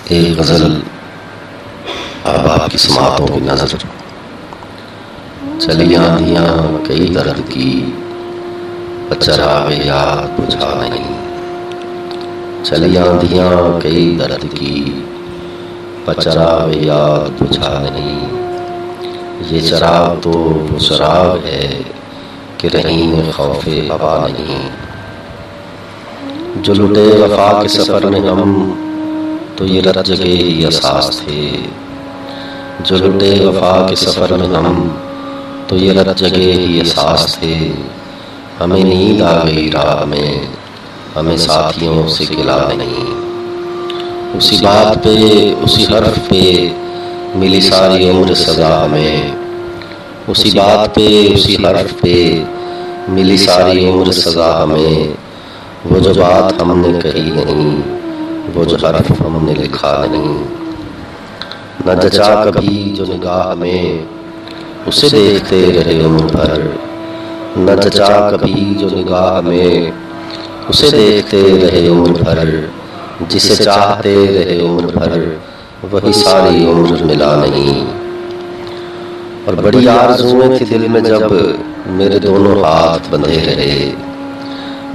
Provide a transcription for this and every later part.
ایک غزل آپ کی سماعتوں کی نظر۔ چلی آندیاں کئی درد کی چراغ یاد بجھا نہیں، چلی آندیاں کئی درد کی چراغ یاد بجھا نہیں۔ یہ چراغ تو وہ چراغ ہے کہ رہین خوف ہوا نہیں۔ جو لٹے وفا کے سفر میں ہم تو یہ رت جگے ہی احساس تھے، جو لٹے وفا کے سفر میں ہم تو یہ رت جگے ہی احساس تھے۔ ہمیں نیند آ گئی راہ میں، ہمیں ساتھیوں سے گلا نہیں۔ اسی بات پہ اسی حرف پہ ملی ساری عمر سزا ہمیں، اسی بات پہ اسی حرف پہ ملی ساری عمر سزا ہمیں۔ وہ جو بات ہم نے کہی نہیں، وہ جو حرف ہم نے لکھا نہیں۔ نہ جچا کبھی جو نگاہ میں اسے دیکھتے رہے عمر بھر، نہ جچا کبھی جو نگاہ میں اسے دیکھتے رہے عمر بھر۔ جسے چاہتے رہے عمر بھر وہی ساری عمر ملا نہیں۔ اور بڑی آرزوئیں تھی دل میں جب میرے دونوں ہاتھ بندھے رہے،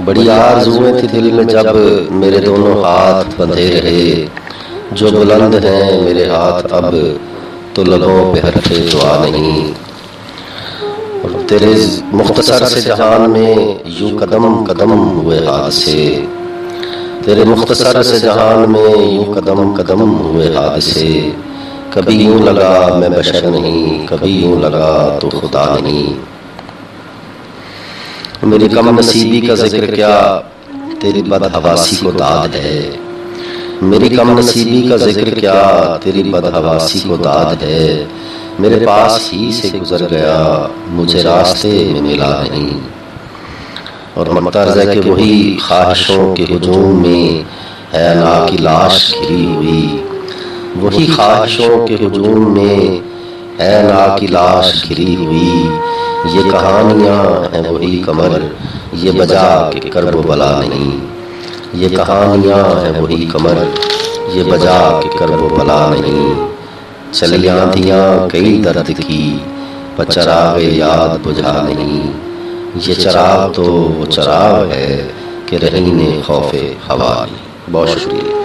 بڑی آرزوئیں تھی دل میں جب میرے دونوں ہاتھ بندھے رہے۔ جو بلند ہیں میرے ہاتھ اب تو لبوں پہ حرف دعا نہیں۔ اور تیرے مختصر سے جہان میں یوں قدم قدم ہوئے حادثے، تیرے مختصر سے جہان میں یوں قدم قدم ہوئے حادثے۔ کبھی یوں لگا میں بشر نہیں، کبھی یوں لگا تو خدا نہیں۔ میری کم نصیبی کا ذکر کیا تیری بدحواسی کو داد ہے، میری کم نصیبی کا ذکر کیا تیری بدحواسی کو داد ہے۔ میرے پاس ہی سے گزر گیا مجھے راستے میں ملا نہیں۔ اور مقترض ہے کہ وہی خواہشوں کے ہجوم میں ہے نا کی لاش گھری ہوئی، وہی خواہشوں کے ہجوم میں ہے نا کی لاش گھری ہوئی۔ یہ کہانیاں ہیں وہی قمر یہ بجا کہ کرب و بلا نہیں، یہ کہانیاں ہیں وہی قمر یہ بجا کہ کرب و بلا نہیں۔ چلی آندیاں کئی درد کی چراغ یاد بجھا نہیں۔ یہ چراغ تو وہ چراغ ہے کہ رہین خوف ہوا نہیں۔ بہت شکریہ۔